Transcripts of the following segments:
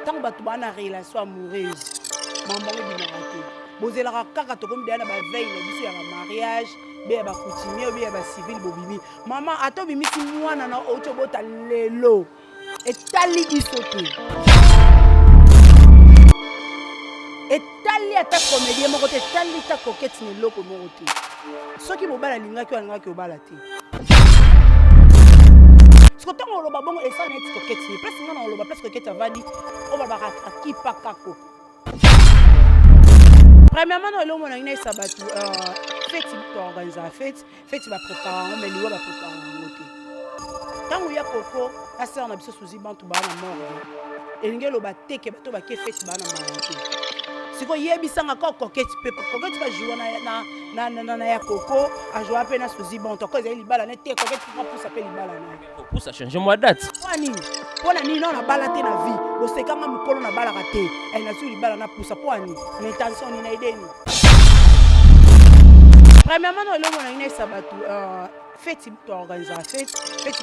Tant que tu as une relation amoureuse, maman est bien ratée. Vous avez la carte comme derrière la veille, il y a un mariage, il y a un coutumier, il y a un civil, il maman, attends, il y a un mois, il y a un autre bot à l'élo. Et tali isoté. Et tali à ta comédie, mon côté, tali ta coquette, n'est l'eau pour mon côté. Ceux qui m'ont balayé, il y a qui ont balayé. Parce que quand on a bon et ça n'est pas coquette, presque on a presque coquette à dit on va qui pas kako. Premièrement, on a une sabatu fête tu organises la fête tu vas préparer mais lui va préparer en côté. Quand on y a coco, la sœur on a besoin sous bantu ba na mort. Et ngelo ba teke ba to ba ke fête ba na mort. Siko yebisanga ko coquette va jouer na ya coco a jouer peine sous bantu ko ezali libala na te coquette pour s'appeler libala na. Pour ça changer moi date. Pona nini on a balaté na vie. Bo sekanga mukolo na balaka te. Elle na sur libala na poussa poani. L'intention ni na ideni. Premièrement on a une sabatu fête tu organises la fête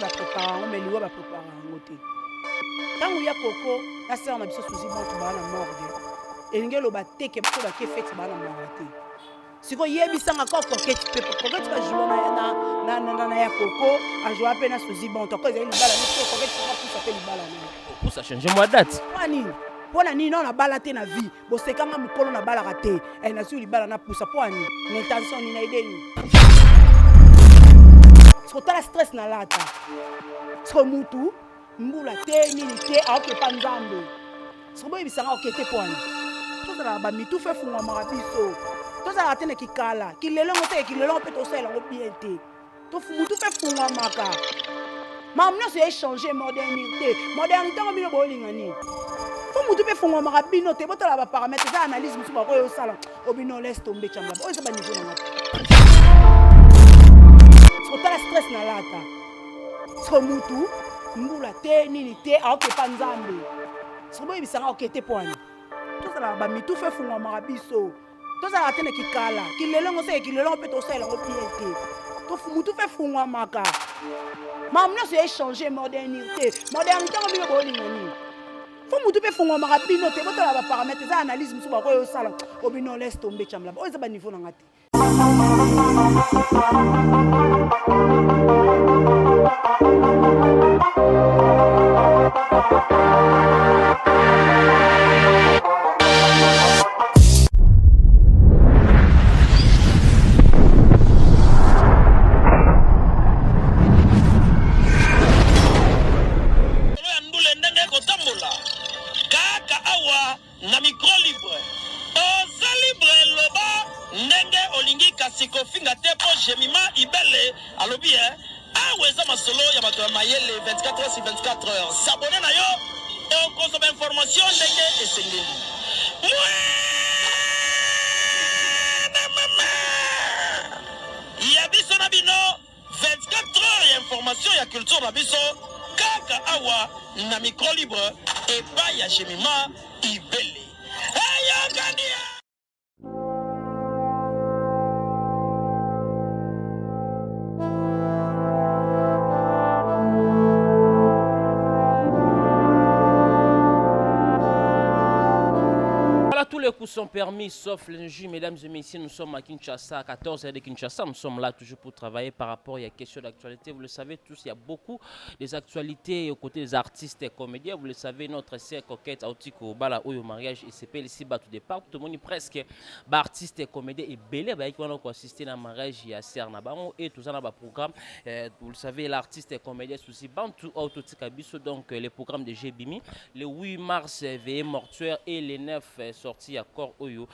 va préparer mais lui va préparer en côté. Quand on y a coco, la sœur on a besoin sous bantu ba na mort. Et ngelo ba teke ba to ba ke fête ba na mort. Siko yebisanga ko coquette va jouer na ya coco a jouer peine sous bantu ko ezali libala na te coquette pour s'appeler libala na. Pour ça changer moi date. Pona nini on a balaté na vie. Bo sekanga mukolo na balaka te. Elle na sur libala na poussa poani. L'intention ni na ideni. Siko tala stress na lata. Siko mutu mbula te nini te a ke panzambe. Siko boy bisanga o kete poani. Tout ça ba mitu fe funga marabiso. Tout ça atene kikala. Kilelo ngote kilelo pe to sela ngo bien te. To mutu fe funga maka. Mamna se échanger modernité. Modernité ngo bino bolingani. Faut mutu pe funga marabino te botala ba paramètres za analyse musu ba ko yo sala. Obino laisse tomber chamba. O ça ba niveau na ngata. Siko tala stress na lata. Siko mutu mbula te nini te a ke panzambe. Siko boy bisanga o kete poani. Tout ça ba mitu fe funga marabiso. Tout ça atene kikala. Kilelo ngose kilelo pe to sela ngo bien te. To mutu fe funga maka. Mamna se échanger modernité. Modernité ngo bino bolingani. Faut mutu pe funga marabino te botala ba paramètres za analyse musu ba ko yo sala. Obino laisse tomber chamba. O ça ba niveau na ngati. na micro libre oza libre loba ndenge olingi kasi kofinga te po jemima ibele alobi awa eza masolo ya bato ya mayele 24 heures sur 24 heures s'abonne na yo okozoma information ndenge esengeli ya biso na bino 24 heures ya information ya culture na biso kaka awa na micro libre epai ya jemima ibele ayokania. Tous les coups sont permis, sauf l'énergie, mesdames et messieurs. Nous sommes à Kinshasa, à 14h de Kinshasa. Nous sommes là toujours pour travailler par rapport à la question d'actualité. Vous le savez tous, il y a beaucoup des actualités aux côtés des artistes et comédiens. Vous le savez, notre sœur coquette, Autiko, Bala, au mariage, il s'appelle ici, tout départ. Tout le monde est presque artiste et comédien. Et belé, qui va assister à un mariage, il y a Serna Baron et tout ça dans le programme. Vous le savez, l'artiste et comédien, c'est Bantu Autotikabiso, donc les programmes de GBimi. Le 8 mars, veillée mortuaire et les 9 sorties aussi accord Oyo,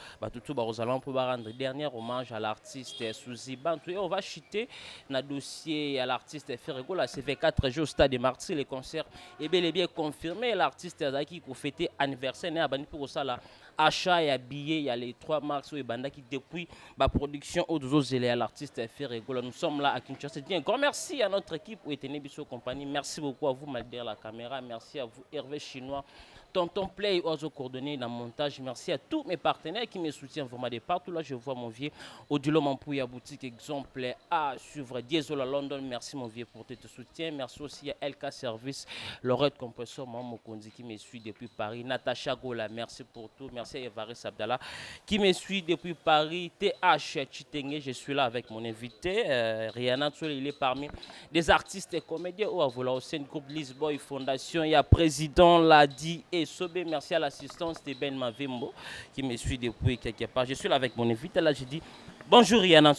tout Barosalan pour rendre dernier hommage à l'artiste Suzy Bantou. Et on va chuter dans le dossier à l'artiste Ferrego. Là, c'est fait 4 jours au stade de Martyrs. Les concerts est bel et bien confirmé. L'artiste Azaki qui a fêté anniversaire, a banni pour ça là. Achat et billets, il y a les 3 mars et banda qui depuis la production aux autres à l'artiste Ferrego. Nous sommes là à Kinshasa. Un grand merci à notre équipe où était Nebiso Compagnie. Merci beaucoup à vous malgré la caméra. Merci à vous Hervé Chinois. Tonton Play, aux coordonnées dans le montage. Merci à tous mes partenaires qui me soutiennent vraiment de partout. Là, je vois mon vieux Odilo Mampouya, boutique exemple à suivre. Diesola London, merci mon vieux pour ton soutien. Merci aussi à LK Service, Lorette Compressor, Maman Kondi qui me suit depuis Paris. Natacha Gola, merci pour tout. Merci à Evaris Abdallah qui me suit depuis Paris. TH Chitenge, je suis là avec mon invité. Rihanna Tsouli, il est parmi des artistes et comédiens. Ou à vouloir aussi une groupe Lisboy Fondation. Il y a président l'a dit et Sobé, merci à l'assistance de Ben Mavimbo qui me suit depuis quelque part. Je suis là avec mon invité. Là, je dis bonjour Rihanna.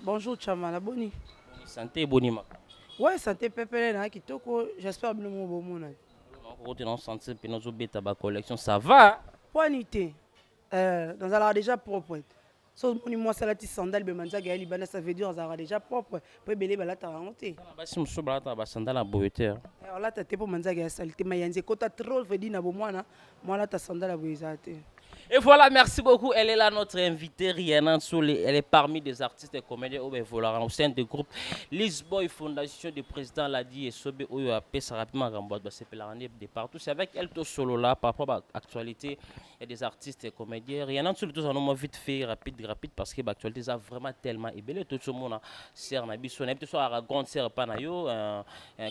Bonjour Chamala, boni. Santé, bonima. Ouais, santé pépé na kitoko. J'espère bien mon bon monde. On est en santé, puis nous avons collection. Ça va? Poinité. Dans la déjà propre. So moi ça la ti sandal be manza ga libana ça veut dire ça déjà propre. Pour belé bala ta monter. Ba si muso bala ta ba sandal la beauté. Alors là ta te pour manza ga salité mayanze kota trop veut dire na bo moi là ta sandal la boisate. Et voilà, merci beaucoup. Elle est là, notre invitée, Rihanna Tsouli. Elle est parmi des artistes et comédiens au sein du groupe Lisboy Fondation du président Ladi et Sobé Oyo Apé. Ça rapidement remboîte, c'est de partout. C'est avec elle tout solo là, par rapport à l'actualité. Il y a des artistes et comédiens. Rihanna Tsouli, tout ça, nous vite fait, rapide, parce que l'actualité, ça vraiment tellement ébélé. Tout le monde a serre Nabiso. On a plutôt à grande serre Panayo, un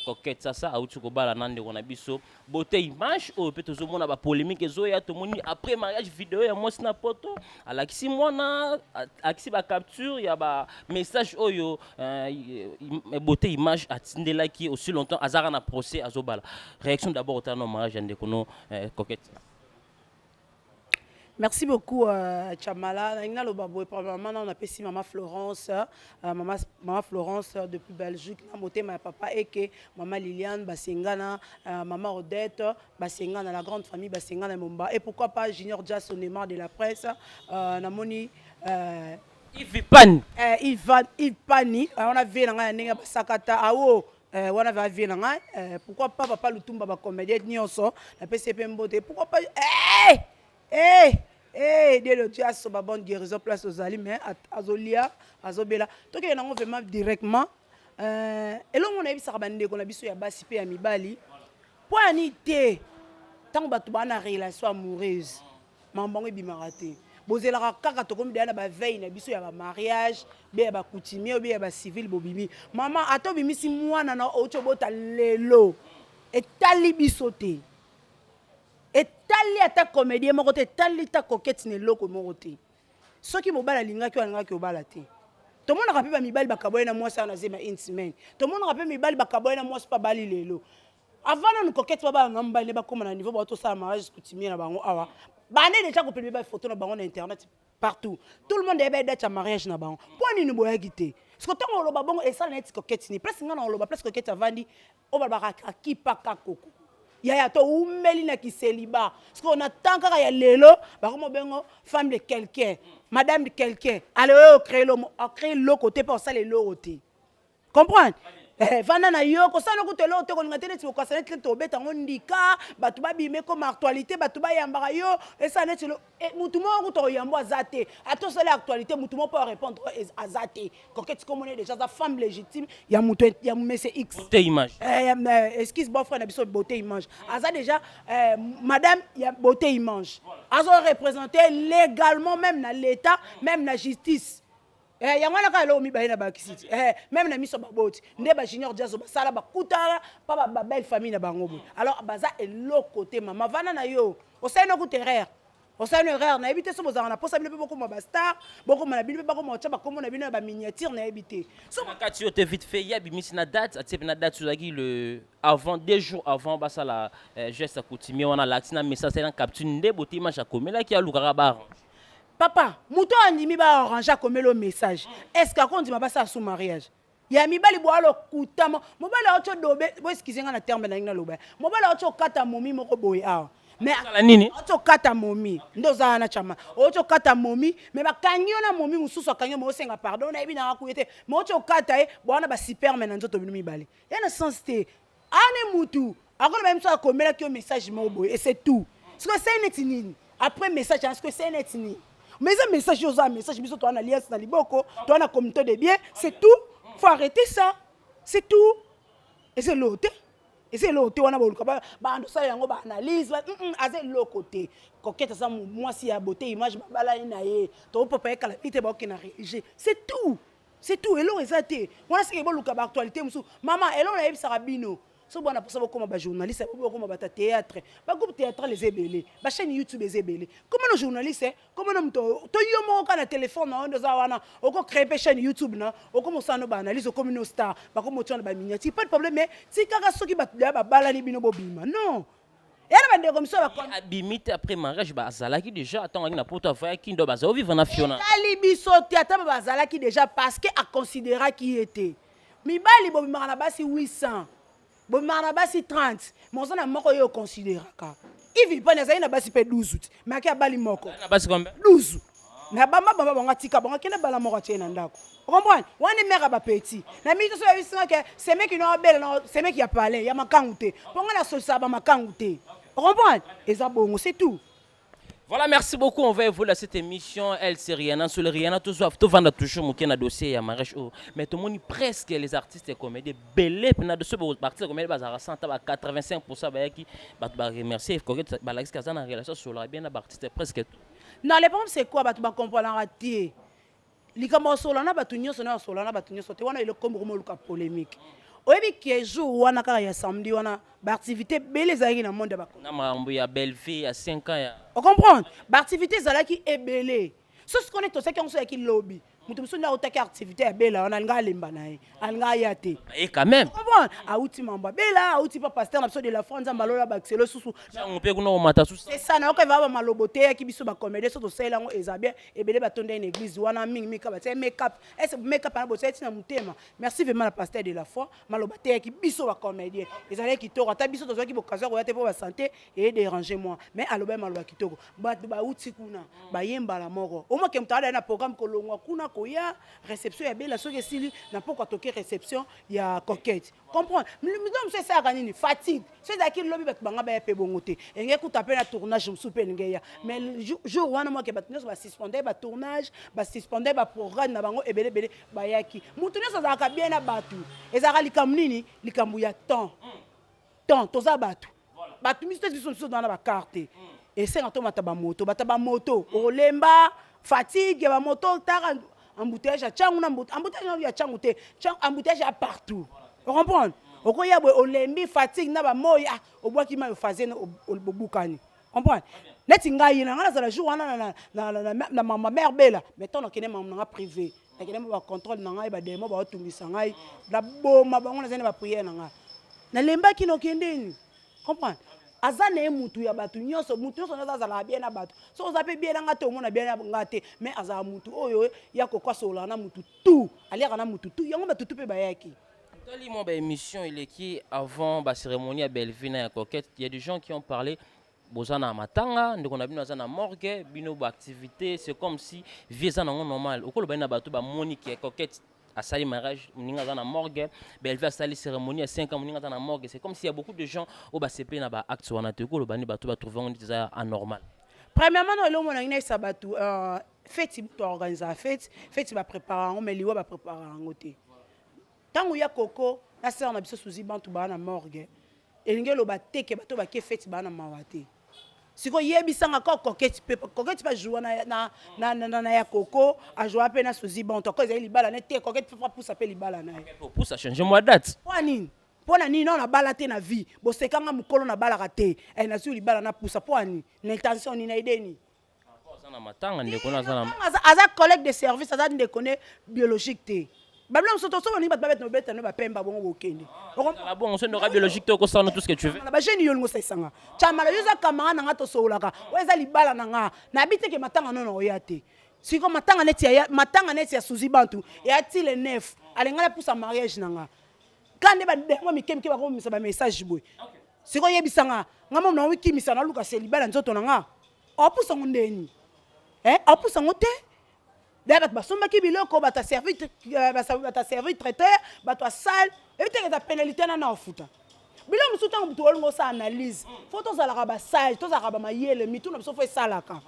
coquette, ça, à Outsukoba, la Nande, on a biso. Beauté image, ou peut-être tout le monde a polémique, et tout le monde après mariage vidéo. Il y a moi na poto alakisi mwana akisi ba capture ya ba message oyo beauté image atindela qui aussi longtemps azara na procès azobala réaction d'abord au mariage de kono coquette. Merci beaucoup Chamala. On a appelé maman Florence, maman Florence depuis Belgique. On ma papa et maman Liliane Basengana, maman Odette Basengana, la grande famille Basengana Momba. Et pourquoi pas Junior Jazz Sonema de la presse. Namoni Yves Pani. Yves Pani. On a vu un Sakata Awo. On avait vu pourquoi pas papa Lutumba ba comédien nyonso la PCP Mbote. Pourquoi pas dès le Dieu a son bonne guérison place aux aliments, mais azolia, azobela. Donc il y a vraiment directement. Et là on a vu ça rabande qu'on a vu sur Yabasi pe amibali. Pour anité, tant que tu as une relation amoureuse, maman est bimarate. Bozela kaka to comme na ba veille na biso ya ba mariage, be ba coutumier, be ba civil bobimi. Maman ato bimi si mwana na ocho bota lelo. Et tali bisote. Et tali ata comédien moko te tali ta coquette ne loko moko te soki mobala lingaki alingaki obala te to mona ka pe ba mibali bakaboye na mwasi na zema intimate to mona ka pe mibali bakaboye na mwasi pa bali lelo avant na coquette ba ngamba ne ba koma na niveau ba to sa mariage coutumier na bango awa bane déjà ko pe ba photo na bango na internet partout tout le monde est date à mariage na bango poni ni boya gité parce que tant oloba bango et ça na coquette ni presque ngana oloba presque coquette avandi obala ka kipa kakoko ya to umeli na kiseliba parce qu'on attend kaka ya lelo ba ko bengo femme de quelqu'un madame de quelqu'un allez créer le côté pour ça les lotés comprendre vana na yo ko sana ko te lo te ko ngate ne ko sana te to beta ngondika batu ba bime comme actualité batu ba yambaka yo et ça net lo mutu mo ko to yambo azate ato ça l'actualité mutu mo pas répondre azate coquette comme on est déjà sa femme légitime ya mutu ya monsieur X beauté image excuse bon frère na biso beauté image aza déjà madame ya beauté image azo représenter légalement même na l'état même na justice yangwana ka lo mi ba na ba kisiti même na miso ba boti nde ba junior jazz ba sala ba kutara pa ba belle famille na bango bo alors baza et l'autre côté maman vana na yo o sa no ku terreur o sa no erreur na éviter so bozana na posa bile beaucoup ma star beaucoup na bile beaucoup ma tchaba comme na bile ba miniature na éviter so makati yo te vite fait ya bimisi na date atip na date uzaki le avant 2 jours avant ba sala geste coutumier wana latina message na capture nde beauté image akomela ki alukara ba papa, mouton andimi ba orange comme le message. Est-ce qu'on dit ma ça sous mariage? Ya mi bali boalo kutama. Mo bala ocho dobe, bo excusez nga na terme na ngina loba. Mo bala ocho kata momi moko boy a. mais nini otokata momi ndoza na chama otokata momi mais bakangi na momi mususu akangi mo senga pardon na ebina akuyete mais otokata bwana ba superman nzoto bino mibale ya na sens te ane mutu akona même ça komela ki message mo boy et c'est tout ce que c'est netini après message est-ce que c'est netini mais un message aux un message biso toi na liesse na liboko toi na communauté de bien c'est tout faut arrêter ça c'est tout et c'est l'autre. Et c'est l'autre, on a beau bando ça yango ba analyse, azé le côté. Coquette ça moi si a beauté image bala ina ye. To papa kala ite ba okina réagir. C'est tout. C'est tout. Et là exacté. On a ce que bon luka ba actualité musu. Maman, et là on a yebisa rabino. So bona pour ça comme ba journaliste, comme ba théâtre, ba groupe théâtre les ébélés, ba chaîne YouTube les ébélés. Comment nos journalistes, comment nous to yo mo ka na téléphone na ndo za wana, oko créer chaîne YouTube na, oko mo sa no ba analyse comme nos stars, ba ko mo tona ba miniature, pas de problème mais si kaka soki ba bala ni bino bobima. Non. Et là ba comme ça ba abimite après mariage ba azala qui déjà attend na poto va qui ndo ba zo vivre na Fiona. Ali biso théâtre ba azala qui déjà parce que a considéra qui était. Mi bali bobima na basi 800. Bon, na basi 30, mais on a moko yo considérer ka. Il vit pas na basi pe 12, mais ki abali moko. Na basi combien? 12. Na bamba banga tika bonga kena bala moko tiena ndako. Vous comprenez? Wani mère ba petit. Na mi to so yebisa que c'est mec qui no belle non, c'est mec qui a parlé, ya makangute. Bonga na so sa ba makangute. Vous comprenez? Et ça bon, c'est tout. Voilà, merci beaucoup. On va évoluer à cette émission. Elle, c'est Rihanna. Sur le Rihanna, tout vendre toujours mon dossier à mariage. Mais tout le monde, presque les artistes et comédiens, belé, puis de ce parti, comme elle va 85% qui va remercier. La relation sur la bien artiste presque tout. Non, le problème c'est quoi? Tu vas comprendre raté. Likamo solana batunyo sona solana batunyo sote wana ile comme luka polémique. Oyebi ki jour wana ka ya samedi wana ba activité belé zaki na monde ba. Na mambo ya belle fille à 5 ans ya. On comprend? Ba activité zalaki ebelé. Ce qu'on est tout ça qui on so yaki lobby. Mutu musu na otaki activité ya bela wana nga lemba na ye. Alnga yate. Et quand même. Comprend? Auti mamba bela, auti pa pasteur na de la France mbalola ba xelo susu. On peut kuna mata susu. C'est ça na okava ba maloboté ya ki biso ba comédie so to sela ngo ezabia ebelé ba tonda une église wana mingi ka ba te make up. Est make up na boté tina mutema. Merci vraiment la pasteur de la foi. Maloboté ya ki biso ba comédien. Ezalaki kitoko ata biso to zo ki bokazo ko yate pour ba santé et déranger moi. Mais aloba maloba kitoko. Ba uti kuna ba yemba la moko. Au moins que mtala na programme kolongwa kuna koya réception ya bela soki esili na pourquoi toquer réception ya coquette comprendre nous c'est ça kanini fatigue c'est daki lobi bat banga ba pe bongote engé ku taper na tournage musupe ngeya mais jour wana moi ke bat nyos ba suspender ba tournage ba suspender ba programme na bango ebele bele ba yaki mutu nyos za ka bien na batu ezaka likambu nini likambu ya temps toza batu batu misto biso dans ba carte et c'est quand on mata ba moto olemba fatigue ba moto tara embouteillage à changu na embouteillage ya changu te embouteillage à partout vous comprenez okoya bo olembi fatigue na ba moya obwaki ma faze na obukani comprendre neti ngai na ngala za jour na mama mère bela mais ton okene mama na privé na kene ba contrôle na ngai ba demo ba otungisa ngai la boma bango na zene ba prière na ngai na lemba kino kendeni comprendre azana mutu ya batu nyonso naza la bien na batu so ozape bien nga te omona bien nga te mais azala mutu oyo ya kokwa sola na mutu tout aliaka na mutu tout yango batu pe bayaki Tali mon émission il est qui avant la cérémonie à Belleville à Coquette, il y a des gens qui ont parlé bozana matanga ndeko na bino azana morgue bino ba activité c'est comme si vieza na normal okolo ba na batu ba monique Coquette à sali mariage muninga dans la morgue belle va sali cérémonie à 5 ans muninga dans la morgue c'est comme s'il y a beaucoup de gens au bas CP na ba acte wana te ko lo bani ba to ba trouver on dit anormal premièrement no lo mona ina sabatu fête to organiser fête ba préparer on mais liwa ba préparer ngote tango ya koko na sœur na biso suzi bantu ba na morgue elingelo ba teke ba to ba ke fête ba na mawate siko yebisanga ko coquette pa jouer na ya koko a jouer pe na suzi bon to ko ezali libala na te coquette pa poussa pe libala na pour poussa changer moi date pona nini na bala te na vie bo sekanga mukolo na bala ka te na su libala na poussa poni na intention ni na ideni na matanga ndeko na zana aza collègue de service aza ndeko ne biologique te Babylon so ni bat babet no beta no ba pemba bongo okende. Ah bon, on se n'aura biologique to ko tout ce que tu veux. Na ba jeune yo ngo sanga. Chama la yuza kamara na ngato soulaka. Weza libala na nga. Na biteke matanga no no oyate. Siko matanga neti ya suzi bantu. Ya ti le 9. Alengala pour sa mariage na nga. Kande ba demo mi kemke ba ko misa ba message boy. Si vous yebisanga, ngamo na wiki misana luka célibat na nzoto nanga. Opusa ngondeni. Opusa ngote. D'ailleurs, basomba ki biloko bata servir traiteur, bata salle, éviter que pénalité na ofuta. Biloko musuta ngutu olongo sa analyse. Faut to zala ba sale, to zala ba mayele, mitu na biso fo salaka.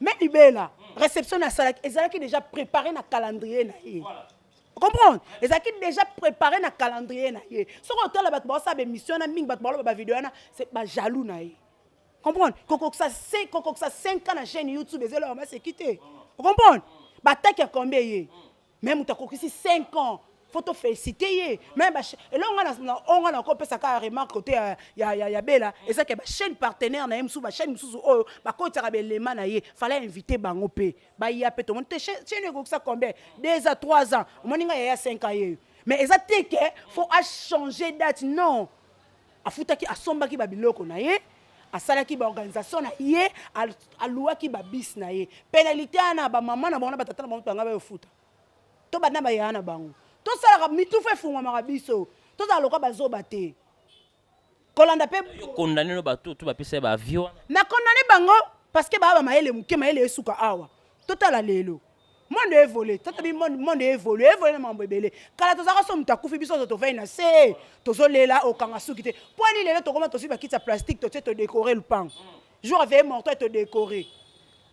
Mais libela, réception na salaka, ezala ki déjà préparé na calendrier na ye. Vous comprenez? Ezala ki déjà préparé na calendrier na ye. So ko to la bat ba sa be mission na ming bat ba vidéo na, c'est ba jaloux na ye. Comprendre? Koko ça 5 ans na chaîne YouTube ezela ma se quitter. Vous comprenez? Bataille à combien yé? Même tu as ici 5 ans. Faut te féliciter. Même et là on a encore ça car remarque côté ya bela et ça que chaîne partenaire na sous chaîne sous ba ko tira belema na yé fallait inviter bango pe ba ya pe to mon chaîne ko ça combien 2 à 3 ans moninga ya 5 ans yé mais exactement que faut changer date non afuta ki asomba ki ba biloko na yé asalaki ba organisation na ye aluaki ba bis na ye pénalité na ba maman na bona batata na bango banga ba futa to bana ba yana bango to sala mitu fe fungwa marabiso to za loka bazoba te kolanda pe yo condamné no bato to ba pesa ba avion na condamné bango parce que ba maele muke maele esuka awa totala lelo monde évolue tata bi monde évolue na mambo ebele kala to zaka so mutakufi biso to veina se to zolela okanga suki te poani lelo to koma to si ba kitsa plastique to te décorer le pan jour avait morto to décorer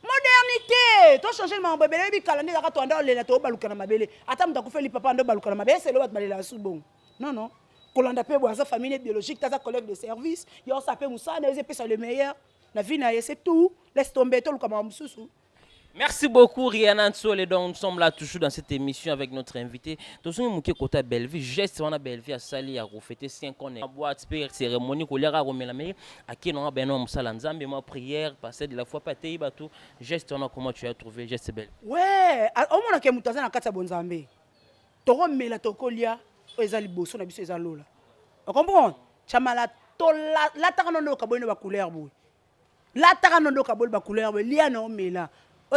modernité to changer le mambo ebele bi kala ndaka to anda lela to baluka na mabele ata mutakufi li papa ndo baluka na mabele c'est lo bat balela su bon non kolanda pe boisa famille biologique tata collègue de service yo ça peut musa na ezé pesa le meilleur na vie na c'est tout laisse tomber to luka mamsusu. Merci beaucoup Rihanna Nsole. Donc nous sommes là toujours dans cette émission avec notre invité. Tous nous qui côté Bellevue, geste on a Bellevue à Sali à fêter 5 ans en boîte cérémonie qu'on leur a remis la meilleure à qui on a ben on sala nzambe moi prière passer de la fois pas tei bateau geste on a comment tu as trouvé geste belle. Ouais, au moins que mutaza na kata bonzambe. Toro mela tokolia ezali boso na biso ezalola. Tu comprends? Chamala to la takanondo ka boino ba couleur boy. La takanondo ka boino ba couleur boy lia na mela.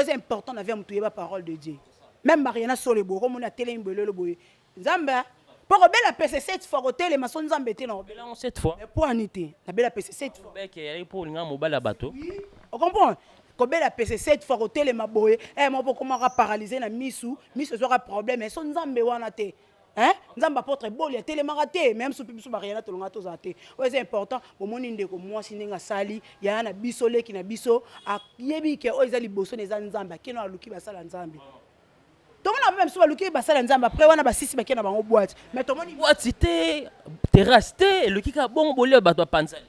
C'est important d'avoir la parole de Dieu. Même Mariana Solebo, comme on a télé le boy. Zamba, pour la PC 7 fois au télé, ma son Zambé non. Là on 7 fois. Mais pour Anité, la belle PC 7 fois. Bec et pour un mobile bateau. On comprend. Comme la PC 7 fois au télé ma boy, moi pour comment paralyser na misu sera problème mais son Zambé wana te. Hein? Nzamba porte beau ya télé maraté même sous biso Mariana to longa to zaté. Ouais c'est important pour mon ndeko moi sinenga sali ya na biso leki na biso ayebi ke o ezali boso neza nzamba keno aluki basala nzambe. To mona même sous aluki basala nzamba après wana basisi bakena bango boîte mais to moni boîte c'était terrasse te le kika bon bolé bato panzali.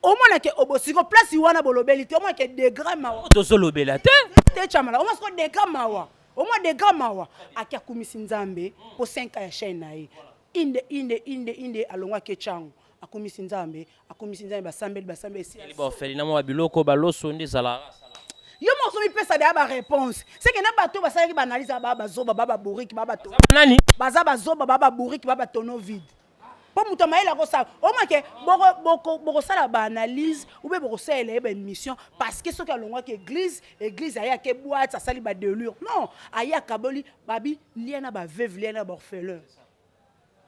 Au moins que obosiko place wana bolobelité au moins que degré mawa. To solobela te. Te chamala au moins ko degré mawa. Au moins des gars mawa akia kumisi nzambe pour 5 ans ya chaîne na ye inde alongwa ke chango akumisi nzambe basambe si ba feli na mo biloko baloso ndi zala yo mo so mi pesa de ba réponse c'est que na bato basala ki banalize ba zoba baba bourrique baba to nani baza zoba baba bourrique baba tono vide pour muta maela ko sa au moins que boko sala ba analyse ou be boko sala ba mission parce que ce que longwa que église aya ke boîte ça sali ba delure non aya kaboli babi liena ba veuve liena ba orphelin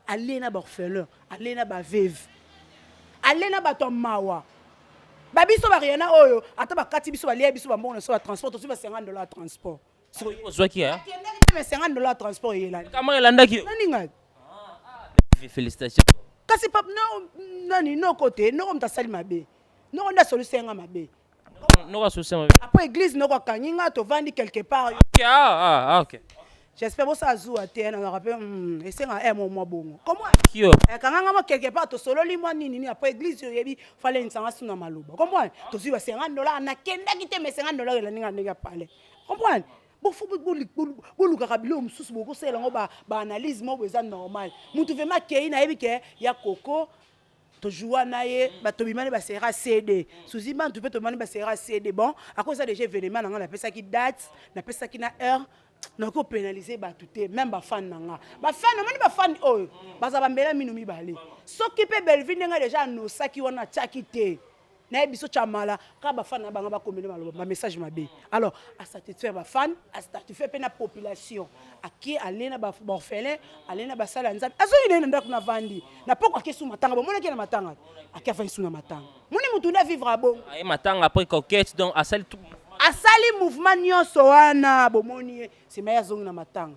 alena ba orphelin alena ba veuve alena ba to mawa babi so ba riena oyo ata ba kati biso ba lia biso ba mbona so ba transport to ba $50 transport so qui a $50 transport yela kamara landaki nani ngai félicitations. Kasi pap non nani no côté no comme ta sali mabe. No on a solution mabe. No solution. Après église no ko kaninga to vandi quelque part. OK. J'espère que ça azou a te na rappel et c'est un moi bon. Comment Kio. Kanga mo quelque part to solo li moi nini après église yo yebi fallait nsanga suna maluba. Comprends? To si ba $50 na kenda kite me $50 la ninga ndega parler. Comprends? Boluka kabilo mususu boko sela ngo ba analyse mo beza normal mutu vema kei na yebi ke ya koko to joua na ye ba to bimane ba sera CD suzi man tu peux te demander ba sera CD bon à cause ça déjà événement na la pesa ki date na pesa ki na heure na ko pénaliser ba touté même ba fan nanga ba fan moni ba fan oyo ba za ba mbela minu mibale soki pe Bellevue nga déjà no saki wana chaki te na biso chamala ka ba fan na banga ba komela ba message mabe alors à satisfaire ba fan à satisfaire pe na population aki alena ba orphelin alena ba sala nzambe azo ine ndako na vandi na poko akesu matanga bomona ke na matanga aki afa isu na matanga moni mutu na vivre a bon ay matanga après coquette donc asali tout asali mouvement nyonso wana bomoni c'est meilleur zong na matanga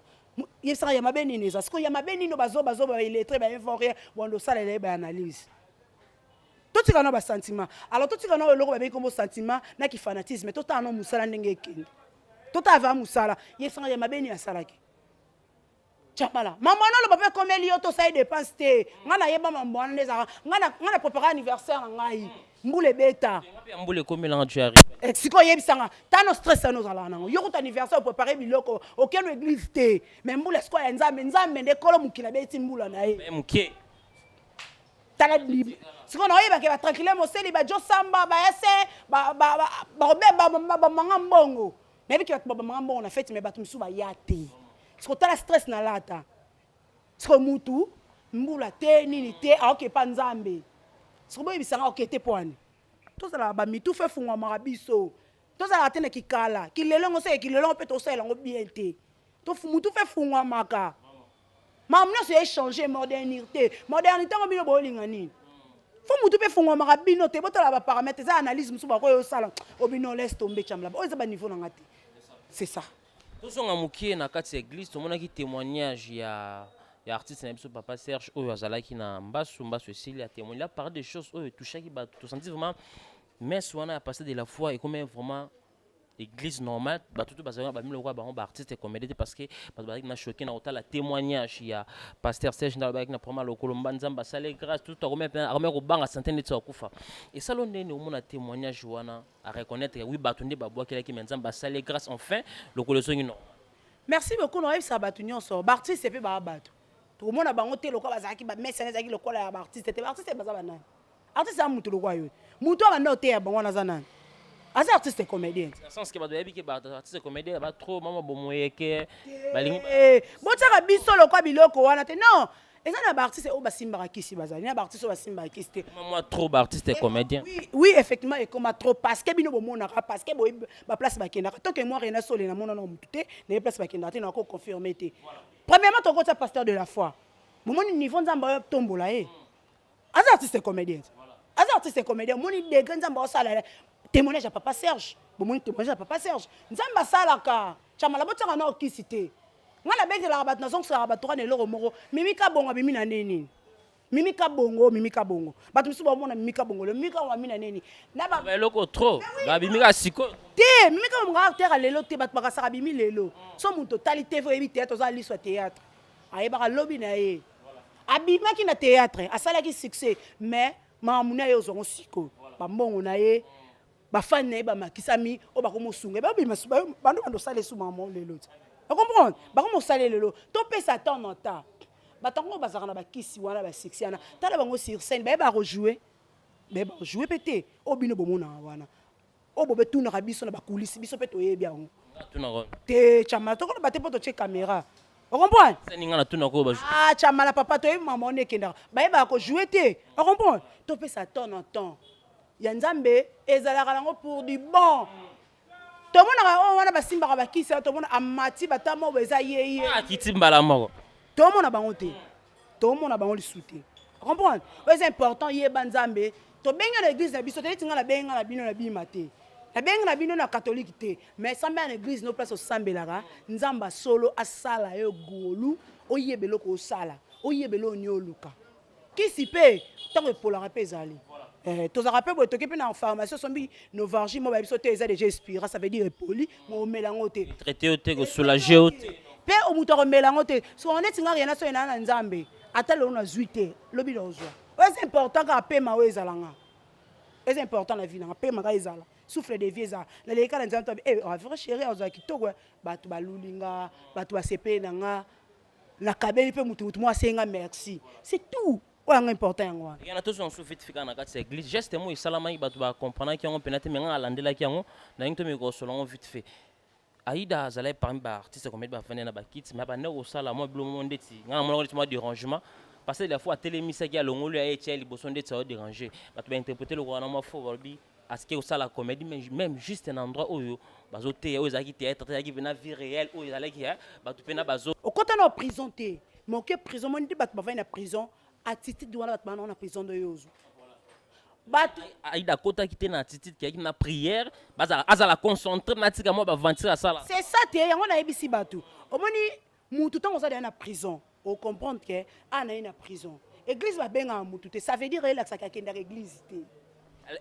yesa ya mabeni neza siko ya mabeni no bazo ba illettré ba informer bondo sala ile ba analyse tout ce qu'on a sentiment alors tout ce qu'on a le logo comme sentiment na ki fanatisme tout en musala ndenge ekende tout ava musala yesa ya mabeni ya salaki chamala maman no le baba comme elio to ça dépense te ngana yeba mambo wana ndeza ngana préparer anniversaire ngai mbule beta mbule comme là tu arrives siko yebisanga tano stress no zala nango yoko ta anniversaire préparer biloko auquel église te mais mbule siko ya nzambe nde kolo mukila beti mbula na ye mke tala libre siko na yeba ke ba tranquille moseli ba jo samba ba ese ba manga mbongo mais biki ba manga mbongo na fête mais batu misu ba yate siko tala stress na lata siko mutu mbula te nini te aoke pa nzambe siko boye bisanga okete poani tozala ba mitu fe fungwa marabiso tozala tene kikala kilelongo se kilelongo pe to sala ngo bien te to mutu fe fungwa maka mamno se échanger modernité ngo bino bolinga nini fo mutu pe fungwa marabino te botala ba paramètres za analyse musu ba ko yo sala obino laisse tomber chamla o za ba niveau na ngati c'est ça tozonga mukie na kati église to mona ki témoignage ya artiste na biso papa Serge oyo azalaki na mbasu esili a témoigné là par des choses oyo touchaki ba to senti vraiment mais wana a passé de la foi et comme vraiment église normale ba tout bazanga ba milo kwa ba artiste comédie parce que ba na choqué na otala témoignage ya pasteur Serge na ba na proma lokolo mbanzamba sale grâce tout to remet ko banga centaine de kufa et ça l'on est au témoignage wana à reconnaître oui ba tunde ba boakela ki mbanzamba sale grâce enfin lokolo so non merci beaucoup no ça ba tunyo so ba artiste pe ba bato tout monde a bango te lokwa bazaki ba message zaki lokola ya artiste te artiste bazaba nani artiste a mutu lokwa yo mutu a na te ya bango na zanani as artiste comédien dans sens que ba doyebi ke ba artiste comédien ba trop mama bomoyeke balingi botaka biso lokwa biloko wana te non eza na ba artiste o basimba kisi bazali na ba artiste o basimba kisi te moi trop ba artiste comédien oui effectivement et comme trop parce que bino bomona parce que ba place ba kenda tant que moi rien solo na mona na mutu te na place ba kenda te na ko confirmer te premièrement ton côté pasteur de la foi mon niveau nzamba tombola e as artiste comédien as artiste comédien mon degré nzamba o sala témoignage à papa Serge bon témoignage à papa Serge nzamba sala ka chamala botaka na okisité ngala bete la rabat na zongo sa rabat ne loro moro mimika bongo bimi na neni mimika bongo batu misu ba mona mimika bongo le mimika wa mina neni na ba loko trop ba bimika siko te mimika mo acteur lelo te bat baka sa bimi lelo so mon totalité faut éviter to za liswa théâtre ayeba lobby na ye abima ki na théâtre asala ki succès mais mamuna yo zongo siko ba mbongo na ye ba fan na ba makisami o ba ko mosunga ba bima bando sala su maman lelo vous comprenez ba ko mosala lelo to pesa temps en temps ba tango ba zakana ba kisi wana ba sexiana tala bango sur scène ba rejouer pété o bino bomona wana o bobe tuna biso na ba coulisses biso pe to yebi yango te chama to ko ba te poto che caméra vous comprenez ah chama la papa to yebi maman ne kenda ba ko jouer te vous comprenez to pesa temps en temps ya nzambe ezalaka lango pour du bon to mona wana basimba ba kisi to mona amati batamo beza yeye ah kitimbala moko to mona bango te to mona bango lisute comprendre c'est important yeba nzambe to benga na église na biso te tinga na benga na bino na bima te na benga na bino na catholique te mais sambe na église no place o sambelaka nzamba solo asala yo golu oyebelo ko sala oyebelo ni oluka kisi pe tango polaka pe zali to za rappel boy to kepe na pharmacie sombi novargie mo ba biso te eza déjà expiré ça veut dire poli mo melango te traité au te ko soulager au te pe o muto ko melango te so on est ngari na so ina na nzambe atale on a zuité lobi lozwa c'est important ka pe ma wezalanga c'est important la vie na pe ma ka ezala souffle de vie za na le kala nzambe vrai chéri oza kitoko batu balulinga batu basepe nanga la kabeli pe mutu mo asenga merci c'est tout ouais important yango il y en a tous on souffle fika na kati église justement isalama ibatu ba comprendre ki yango penate menga alandela ki yango na ngto me ko solongo vite fait aida azalai parmi ba artiste comme ba fane na ba kits mais ba ne ko sala mo blo mo ndeti ngana mo ngoti mo dérangement parce que la fois télémisa qui a l'ongolo et tiens les bossons d'être ça déranger bah tu vas interpréter le gouvernement faux valbi à ce que ça la comédie mais même juste un endroit où bazo té où zaki théâtre qui vient vie réelle où ils allaient qui bah tu peux na bazo au côté na prison té mais que prison mon dit bah tu vas na prison attitude wana ba na prison de yozu batu aïda kota qui était na attitude qui na prière baza azala concentré na tika moi ba ventir à ça là c'est ça té yango na ebisi batu omoni mutu tango za na prison au comprendre que ana na prison église va benga mutu té ça veut dire relax ka kenda église té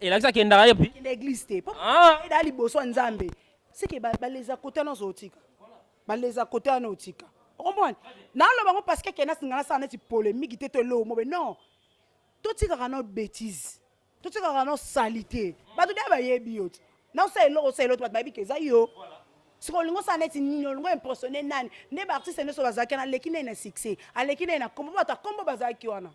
et là ça qui est derrière puis l'église té ah et dali boso nzambe c'est que ba les à côté na zotika ba les à côté na otika comprendre na lo bango parce que kena singana ça na ti polémique té to lo mo non to tika kana bêtise to tika kana salité ba to ba yebi yot na ça elo ça elo to ba bi keza yo si on lingo ça net ni on lingo impressionné nani ne ba artiste ne so bazaki na lekine na succès a lekine na kombo ba ta kombo bazaki wana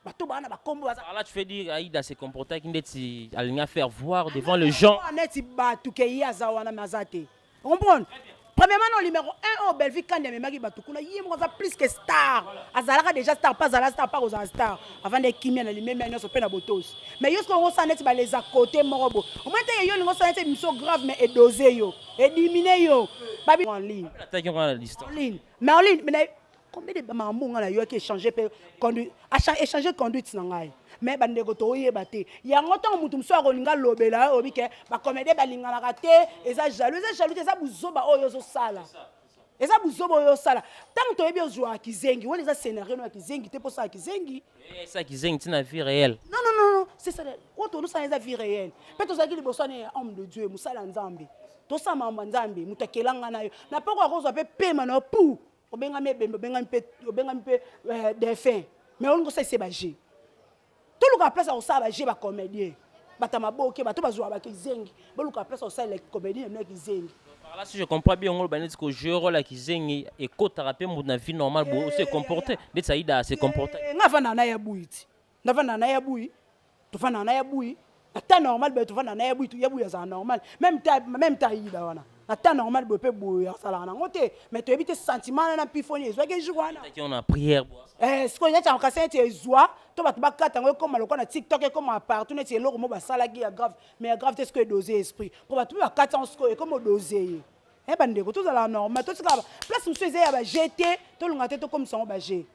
bato bana ba kombo bazaki là tu fais dire Aïda se comporter qui ndeti aligna faire voir devant les gens net bato ke yaza wana mazate comprendre premièrement non numéro 1 au Belgique quand il maki bato kuna yimo za plus que star azalaka déjà star pas azala star pas aux star avant de kimia na limeme na so pe na botos mais yo ko ça net ba les à côté morobo au moins te yo lingo ça net mission grave mais et doser yo et diminuer yo babi en ligne attaque on a l'histoire en ligne mais en ligne mais combien de mambo ngala yo qui échanger conduite échanger conduite na ngai mais bandeko to yeba te yango tant mutu mso akolinga lobela obi ke ba comédie balingana ka te eza jaloux eza buzoba oyo zo sala eza buzoba oyo sala tant to yebi ozwa kizengi wona eza scénario na kizengi te posa kizengi ça kizengi tina vie réelle non c'est ça quand on ça eza vie réelle peut to zaki liboso na homme de Dieu musala nzambe to sa mamba nzambe mutakelanga nayo na poko akozwa pe pema na pou obenga mebembe obenga mpe des fins mais on ngo ça c'est bagé tout le place au ça bagé ba comédien batama boke bato bazwa ba kizengi bo le place au ça les comédiens na kizengi par là si je comprends bien on banit que je rôle kizengi et ko tarape mo na vie normale bo se comporter de Aïda se comporter ngafana na ya buiti ngafana na ya bui to fana na ya bui ata normal be to fana na ya bui to ya bui ça normal même ta Aïda wana ata normal be pe boya sala na ngote mais to éviter sentiment na pifoni ezwa ke jwana qui on a prière ce qu'on y a en cassette et joie to ba bakata ngo comme le na TikTok comme partout net c'est loko mo ba sala gi ya grave mais grave c'est ce que doser esprit pour ba to ba kata en ce comme doser eh bandeko tout ça la normal tout ça place monsieur ya ba jeter to lunga te to comme ça ba jeter.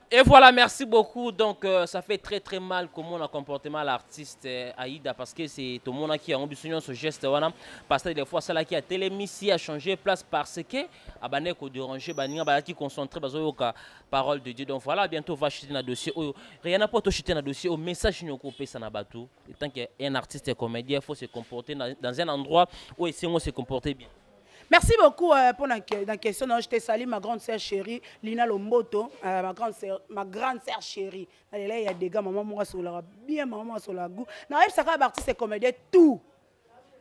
Et voilà, merci beaucoup. Donc, ça fait très très mal comment on a comporté mal l'artiste Aïda parce que c'est tout le monde qui a ambitionné ce geste. Voilà. Parce que des fois, celle qui a télémissi a changé place parce que abane ko déranger, baninga qui concentré bazo ka parole de Dieu. Donc voilà, bientôt va chuter dans dossier. Rien n'a pas to chuter dans dossier. Au message nous coupé ça na bateau. Et tant qu'un artiste et comédien, il faut se comporter dans un endroit où il sait se comporter bien. Merci beaucoup pour la question. Je te salue ma grande sœur chérie, Lina Lomboto, ma grande sœur chérie. Là, il y a des gars, maman, moi, sur la bien, maman, sur la goût. Non, ça va partir, c'est comédien, tout.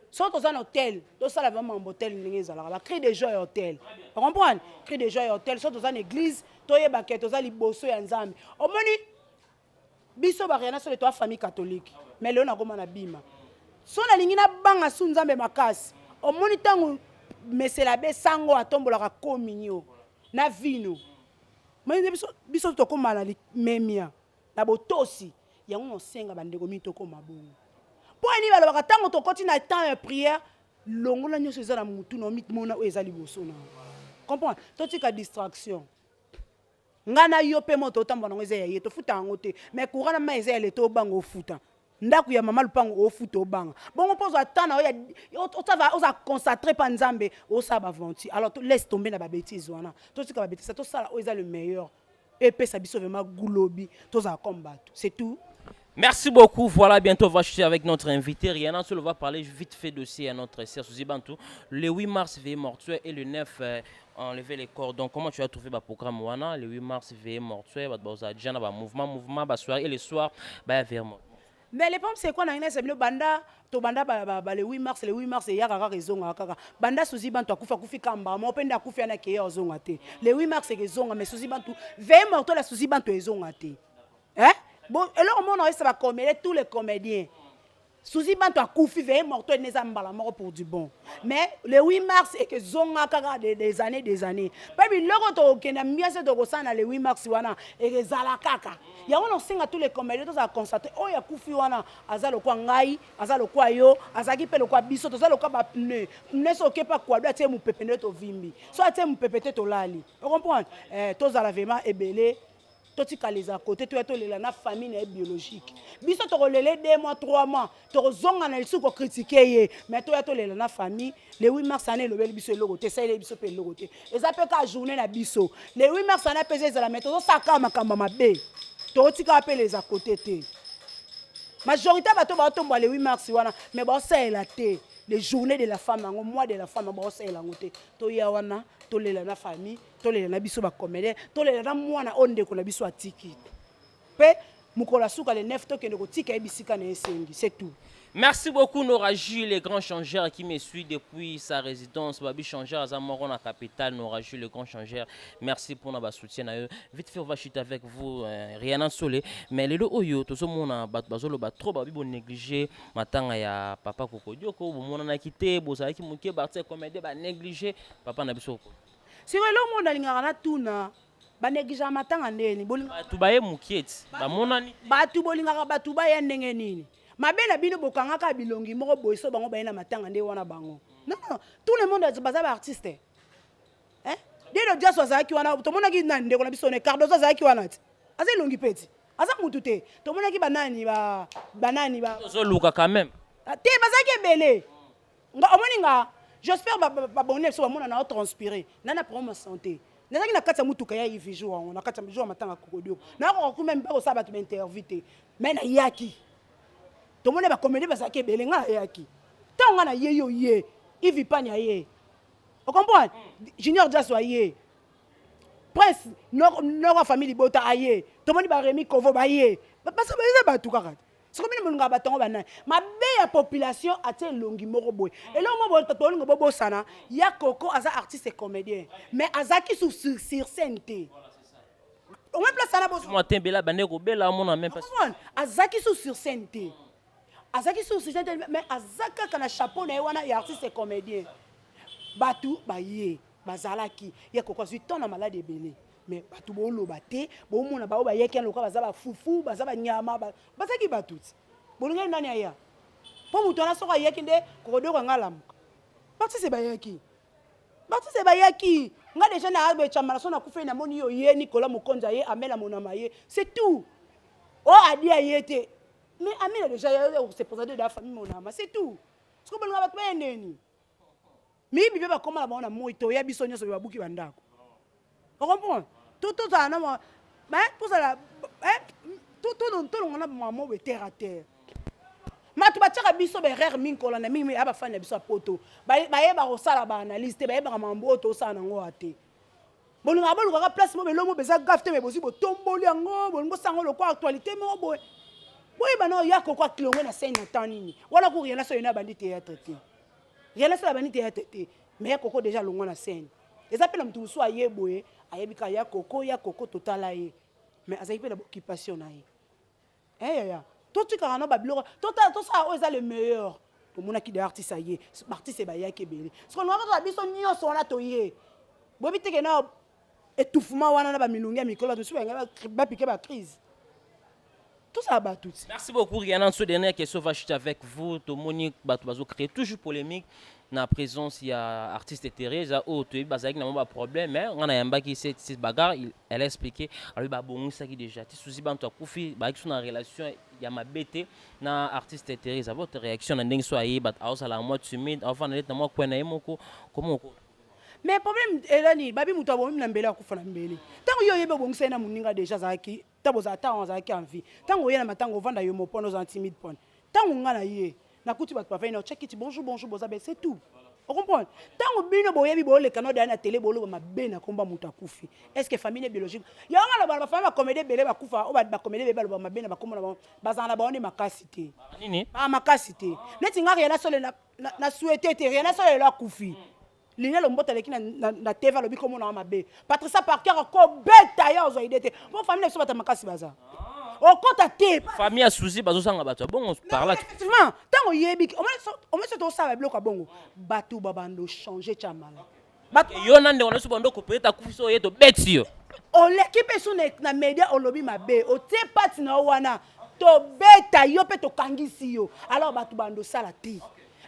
Soit dans un hôtel, dans ça, vraiment un hôtel, la cri de joie hôtel. Vous comprenez? Cri de joie hôtel, soit dans une église, toye baquet, dans un bosso et un zami. Au moni, biso bariana sur les trois familles catholiques. Mais là, on a comme un abîme. Soit la ligne na banga sunzambe makas. Au moni tango. Mais c'est la baisse sango à tomber la communion na vino mais biso to ko mala memia na botosi yango on senga bandeko mito ko mabongo po ani balo ka tango to continue temps prière longola nyoso za na mutu no mit mona o ezali boso na comprendre to tika distraction ngana yo pe moto tamba ngo ezaya yeto futa ngote mais courant na ma ezaya le to bango futa ndaku ya mama lupango ofuto banga bongo pozo atana oza concentrer pa nzambe osa ba venti alors laisse tomber na ba bêtise wana to tika ba bêtise to sala o eza le meilleur et pe sa biso vraiment gulobi to za combattre c'est tout. Merci beaucoup. Voilà, bientôt on va chuter avec notre invité. Rihanna, on va parler vite fait dossier à notre sœur Suzy Bantou. Le 8 mars, veillée mortuaire et le 9, enlever les corps. Donc, comment tu as trouvé le programme Wana? Le 8 mars, veillée mortuaire, mouvement, soirée et le soir, veillée mortuaire. Mais le problème c'est quoi na c'est le banda to banda le 8 mars et ya kaka rezonga kaka banda Suzy Bantu akufa kufi kamba mo penda akufi na ke ozonga te le 8 mars ezonga mais Suzy Bantu veille morto la Suzy Bantu ezonga te hein bon alors on a ça va commédier tous les comédiens Souci banto akufi veille morto et neza mbala mort pour du bon. Mais le 8 mars et que zonga kaka des années. Baby loko to kena miase to kosana le 8 mars wana et que zala kaka. Ya on singa tous les comédiens to za constater oh ya kufi wana azalo kwa ngai, azalo kwa yo, azaki pe lo kwa biso to zalo kwa ba pneu. Pneu so kepa kwa do atie mu pepene to vimbi. So atie mu pepete to lali. Vous comprenez? To zala vraiment ebele. Toti les à côté, tu es la famille biologique. Biso to relele 2 mois, 3 mois, to zonga na isu ko critiquer mais to es la famille, le 8 mars année le biso logo, te sai le biso pe logo te. Et ça peut ka journée na biso. Le 8 mars année pesé la méthode saka makamba mabe. To tika appelle les à côté te. Majorité bato ba tombo le 8 mars wana, mais ba ça la te. Les journées de la femme, le mois de la femme, ba ça la ngote. To ya wana to le la famille. Tolé na biso ba comédien tolé na mwana onde ko na biso atiki pe mukola suka le 9 to kende ko tika ebisika na esengi c'est tout. Merci beaucoup Nora Jules, le grand changeur qui me suit depuis sa résidence. Babi changeur à Zamoron, la capitale. Nora Jules, le grand changeur. Merci pour notre soutien. Vite fait, on va chuter avec vous. Rien en solé. Mais le oyo, tout ce monde a bazolo trop babi bon négligé. Maintenant ya papa Kokodio ko bon on a quitté. Bozaki qui mouké partir comédien ba négligé. Papa na biso. Si le monde alingaka na tuna ba négligé matanga ndeni. Batu baye mukieti. Ba monani. Batu bolingaka batu baye ndenge nini. Mabena bino bokangaka bilongi moko boiso bango bayena matanga nde wana bango. Non, tout le monde est basé artiste. Hein? Dès le dia swazaki wana to monaki na ndeko na biso ne Cardozo zaki wana ti. Aza longi peti. Aza mutu te. To monaki banani ba Zo luka quand même. Te bazaki belé. Nga omoninga j'espère ba bonne so ba mona na transpirer. Nana promo santé. Nazaki na kata mutuka ya hivi jour na kata jour matanga kokodio. Na ko même ba ko sa ba to interview. Mais na yaki. Tout le monde va comédie parce que belenga yaki. Tant on a ye Yves Panya ye. Vous comprenez? Junior Jazz ye. Prince Nora famille Bota aye. Tout le monde va Rémi Kovo ba ye. Parce que ba tout kaka. C'est comme une monga batongo banana. Ma belle population a été longi moro boy. Et là on va to longo bobo sana, ya Coco aza artiste et comédien. Mais azaki sur scène té. On va placer ça moi tembela bandeko bela mon même pas. Azaki sur scène té. Azaki sur ce mais azaka kana chapeau na wana ya artiste et comédien batu baye bazalaki ya kokwa zuton na malade belé mais batu bolo baté bo mona ba yeke lokwa bazaba fufu bazaba nyama bazaki batuti bolinga nani aya po muto na soka yeke nde kokodo ko ngalamu batu se bayaki nga déjà na arbe chamala sona kufe na moni yo ye Nicolas Mukonza ye amela monama ye c'est tout o adi ayete. Mais Amel a déjà se présenté de la famille mon âme, c'est tout. Ce que vous avez fait, mais il va comment la bonne moi to ya bisonyo so ba buki bandako. Vous comprenez? Tout ça na mais pour ça tout on a maman terre à terre. Ma tu ba tira biso be rare min ko la na mi aba fan na biso poto. Ba ye ba ko sala ba analyste ba ye ba mambo to sa na ngo ate. Bolunga boluka place mo be lomo beza gafte me bosi bo tomboli ngo bolungo sango lo kwa actualité mo boy. Oui, bah non, il y a quoi que l'on a scène tani. Voilà pour rien, ça y a bandit théâtre. Rien ça la bandit théâtre. Mais il y a coco déjà l'on a scène. Les appels am tout soit yeboé, ayebika ya coco total aye. Mais azaïpe la occupation aye. Ya. Tout tu carana bablo, tout ça eux le meilleur. Pour mon qui d'artiste aye, artiste ba ya kebele. Ce qu'on va la biso nyo so na toye. Bobi te na étouffement wana na ba milungi mikolo to so ba piquer ba crise. Tout ça bat tout. Merci beaucoup Rihanna. Sur dernière question va chuter avec vous. Tout Monique Batubazo crée toujours polémique. Dans la présence il y a artiste Thérèse oh tu es basé avec pas problème mais on a un bac qui c'est bagarre elle a expliqué alors bah bon ça qui déjà tu souci ban toi Koufi bah qui sont en relation il y a ma bête na artiste Thérèse votre réaction dans dingue soyez bat house à la moi tu mets avant d'aller dans moi quoi na yemoko comment mais problème elani babi muto abo na mbele akufa na mbele tango yo yebe bongisa na muninga déjà zaki taboza tango zaki en vie tango yena matango vanda yo mopono za timide pon tango ngana ye na kuti bat pa venir check it bonjour bozabe c'est tout on comprend tango bino boyebi bo le canal na télé bolo ma bena komba muto akufi est-ce que famille biologique ya ngala ba famille comédie belé ba kufa o ba comédie belé ba mabena ba komona ba zana ba on makasité nini ba makasité neti ngari yana sole na souhaiter te rien na sole la kufi Lina le mbota leki na TV lobi komo na mabe. Patricia Parker ko beta ya ozo idete. Bon famille so bata makasi baza. okota te famille à souci bazosanga bato bon par là effectivement tant oyebi on met surtout ça bloc bongo bato babando changer chamala bato yo nande on so bando ko peut-être akufiso yeto beti yo oleki pe so na media olobi mabe otie parti na wana to beta yo pe to kangisi yo alors bato bando sala te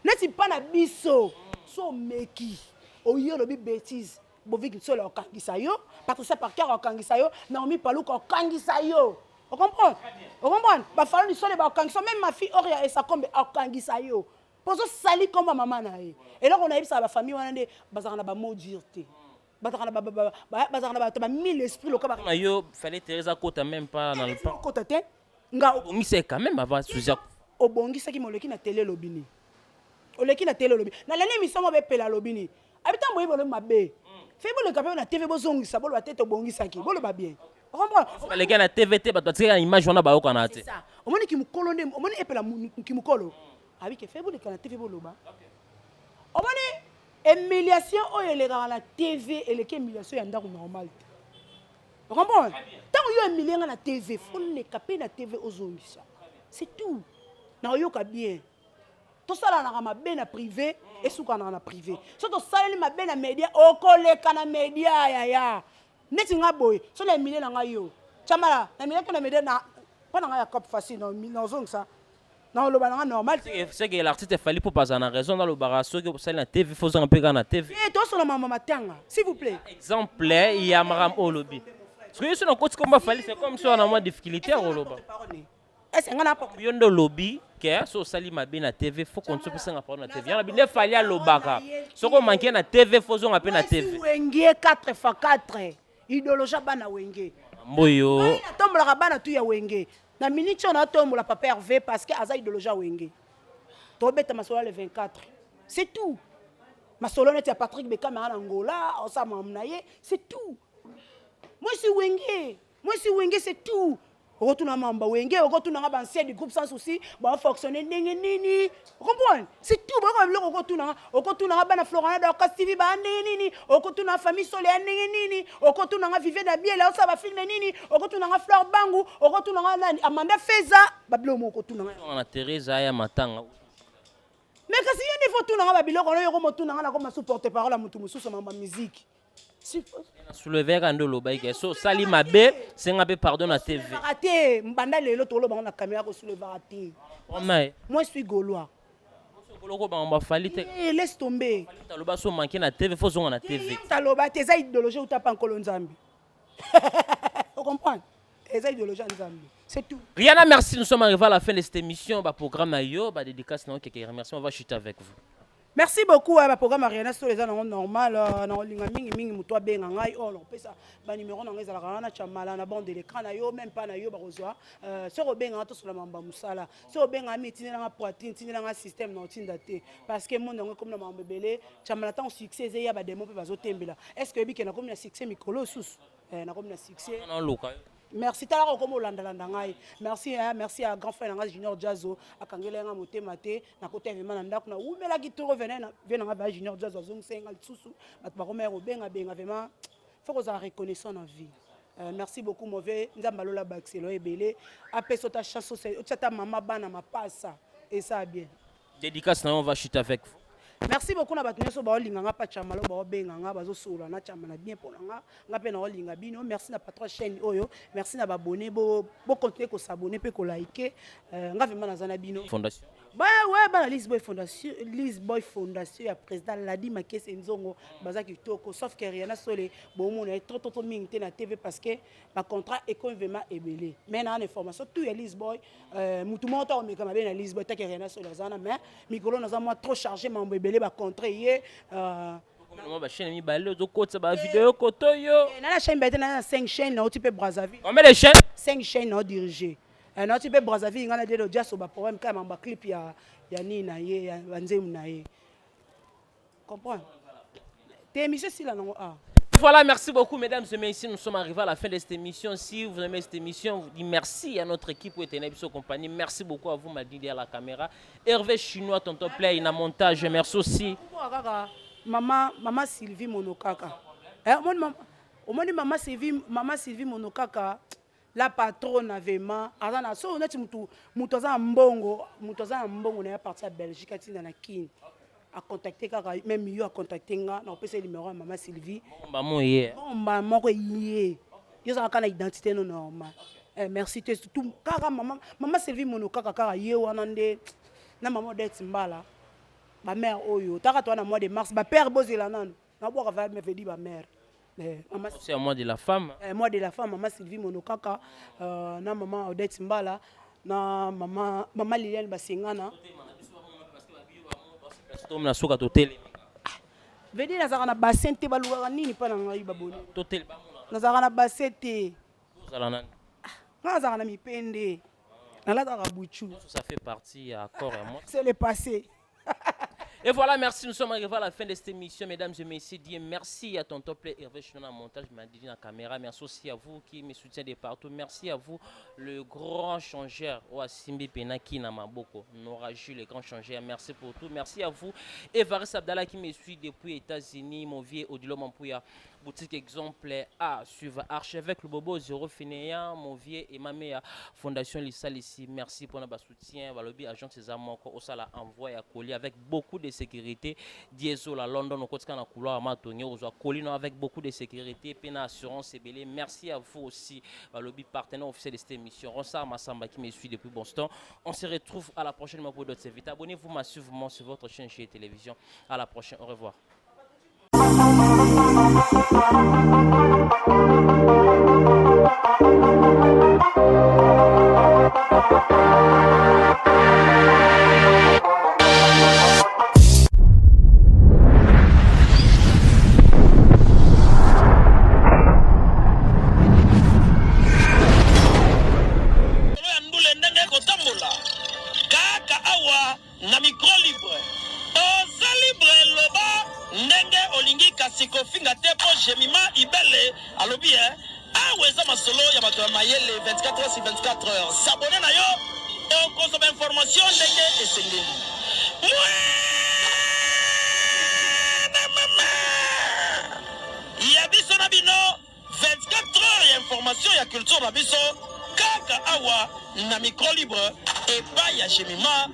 neti pa na biso so meki oyo olobi bêtise boviki so la okangisa yo Patricia Parker okangisa yo Naomi Paluka okangisa yo on comprend ba fallo ni so le ba okangisa même ma fille Oria et sa kombe okangisa yo pozo sali comme maman na ye et là on a eu ça ba famille wana nde bazana ba maudire te bazana ba mille esprit loka ba yo fallait Teresa Kota même pas dans le pas Kota te nga obongisa quand même avant souci obongisa ki moleki na télé lobini oleki na télé lobini na lani émission mo be pela lobini habitant boye bolo mabe fait bolo kapé na TV bozongisa bolo ba tete obongisa ki bolo ba bien on comprend les gars na TVT ba tika image wana ba yokana te ça omoni ki mukolo nde omoni epela ki mukolo abi ke fait bolo kana TV bolo ba omoni humiliation oyo eleka na TV eleke humiliation ya ndako normal on comprend tant yo humilier na TV faut le kapé na TV ozongisa c'est tout na yoka bien tout ça là na mabe na privé et souka na privé surtout ça là mabe na média okoleka na média ya neti nga boy so na mille na nga yo chamala na mille ko na média na pas na ya cop facile na zong ça na lo ba na normal c'est que l'artiste fallait pour pas en raison dans le barasso que ça na TV faut un peu na TV et tout sur la maman matanga s'il vous plaît exemple il y a maram olobi parce que sur côté comme fallait c'est comme si on a moins difficulté à oloba est-ce ngana pas yondo lobby que so sali mabe na TV faut qu'on se puisse en parler na TV. Il fallait à lobaka. So ko manquer na TV faut on appeler na TV. Wenge 4x4 idéologie bana wenge. Moyo. Na tombola bana tu ya wenge. Na minute on a tombola papa Hervé parce que aza idéologie wenge. To beta masola le 24. C'est tout. Masolo net ya Patrick Bekama na Angola, on sa mamnaye, c'est tout. Moi c'est wenge, c'est tout. Retourna mamba wenge retourna ba ancien du groupe sans souci ba fonctionner ndenge nini comprendre c'est tout ba ko retourna ba na Florana da Castivi ba ndenge nini retourna famille Solé ndenge nini retourna Vivier da Biela ça ba film nini retourna Fleur Bangu retourna nani Amanda Feza ba blomo retourna na Teresa ya matanga mais kasi yo niveau tourna ba biloko yo ko motuna na ko ma supporter parole à mutu mususu ma musique soulever ando lobaike so sali mabe senga pe pardon na TV raté mbanda lelo to loba na caméra ko soulever raté moi je suis gaulois koloko ba mba fali te laisse tomber ta loba so manquer na TV faut zonga na TV ta loba te za idéologie ou ta pas nkolo nzambi vous comprenez eza idéologie nzambi c'est tout. Rihanna, merci, nous sommes arrivés à la fin de cette émission ba programme ayo ba dédicace non quelques remerciements on va chuter avec vous. Merci beaucoup à ma programme Ariana sur les ans normal na linga mingi muto benga ngai on pesa ba numéro na ngeza la na chamala na bande l'écran na yo même pas na yo ba kozwa sur benga to sur la mamba musala sur benga mitine na poitrine tine na système na tinda te parce que monde ngo comme na mamba belé chamala tant succès ya ba demo pe bazotembela est-ce que biki na comme na succès mikolo sous na comme na succès non loka. Merci tala comme Landa ngai merci merci à grand frère Junior Jazzo akangela nga motema te na côté vraiment na ndako na umela kitoro venait na Junior Jazzo zong senga tsusu bat ba romer obenga vraiment faut que ça reconnaissance en vie. Merci beaucoup mauvais nzambalola baxelo ebele apeso ta chance ta maman bana mapasa et ça bien Dédicace on va chuter avec vous. Merci beaucoup na bato nyoso ba linga nga pa chamalo ba benga nga bazo solo na chamana bien pour nga pe na linga bino merci na patron chaîne oyo merci na ba abonné bo continuer ko s'abonner pe ko liker nga vraiment na zana bino Fondation ouais ba Lisboy Fondation ya président Ladi Makese Nzongo baza kitoko sauf que Rihanna Solé bo mona trop mingi na TV parce que ba contrat est vraiment ébélé mais na information tout ya Lisboy mutu monta o meka mabe na Lisboy ta que Rihanna Solé zana mais mikolo na za moi trop chargé mambo ébélé ba contrat yé comment ba chaîne mi balé zo kotsa ba vidéo koto yo na la chaîne bête na 5 chaînes na otipe Brazzaville combien de chaînes 5 chaînes na diriger na otipe Brazzaville ngana de just ba problème quand ba clip ya ni na ye ya banzemu na ye comprends t'es émission si là non Voilà, merci beaucoup mesdames et messieurs, nous sommes arrivés à la fin de cette émission. Si vous aimez cette émission, vous dites merci à notre équipe pour être compagnie. Merci beaucoup à vous, Maddy derrière la caméra. Hervé Chinois, tonton Play, il a montage. Merci aussi. Maman Sylvie Monokaka. Maman Sylvie Monokaka. la patronne avema azana so neti mutu aza mbongo na ya parti ya Belgique atinda na kini a contacter kaka même yo a contacter nga na opesa numéro ya Maman Sylvie Maman hier. bomba moko yé yo za kana identité non normal merci te tout kaka Maman Sylvie mono kaka yé wana nde na maman Odette Mbala ba mère oyo taka to na mois de mars ba père bozela nano na boka va me vedi ba mère maman C'est à moi de la femme. moi de la femme Maman Sylvie mono kaka na maman Odette Mbala na maman Liliane Basengana Tom na soka totel. vedi na zaka na bassin te baluka nini pa na ngai baboni Totel ba mona. na zaka na bassin te Zala nan. na zaka na mipende na la zaka buchu Ça fait partie à corps et à moi. c'est le passé. Et voilà, merci. Nous sommes arrivés à la fin de cette émission, mesdames et messieurs. Dieu merci à Tonton Play Hervé Chinon en montage, m'a dit dans la caméra. Merci aussi à vous qui me soutiennent de partout. Merci à vous, le grand changeur, Oasimbi Pena qui n'a Maboko. Nora Jules, le grand changeur. Merci pour tout. Merci à vous, Evaris Abdallah qui me suit depuis les États-Unis. Mon vieux Odilo Mampouya, boutique exemple A, suivre Archevêque le Bobo, Zéro Finéa, mon vieux et ma mère, Fondation Lissal ici. Merci pour notre soutien. Valobi, agent César Moko, Osala envoie à colis avec beaucoup de sécurité. Diesel à London, au côté de la couloir à Matonio, aux Colino avec beaucoup de sécurité. Pena Assurance et Belé. Merci à vous aussi, Valobi, partenaire officiel de cette émission. Ronsar Massamba qui me suit depuis Boston. On se retrouve à la prochaine pour d'autres invités. Abonnez-vous massivement sur votre chaîne chez télévision. À la prochaine. Au revoir. Sikofinga tepo jemima ibele alobi aweza masolo ya bato ya mayele 24h/24. S'abonner na yo okozoma information ndenge esengeli. Ya biso na bino 24h ya information ya culture na biso kaka awa na micro libre epai ya jemima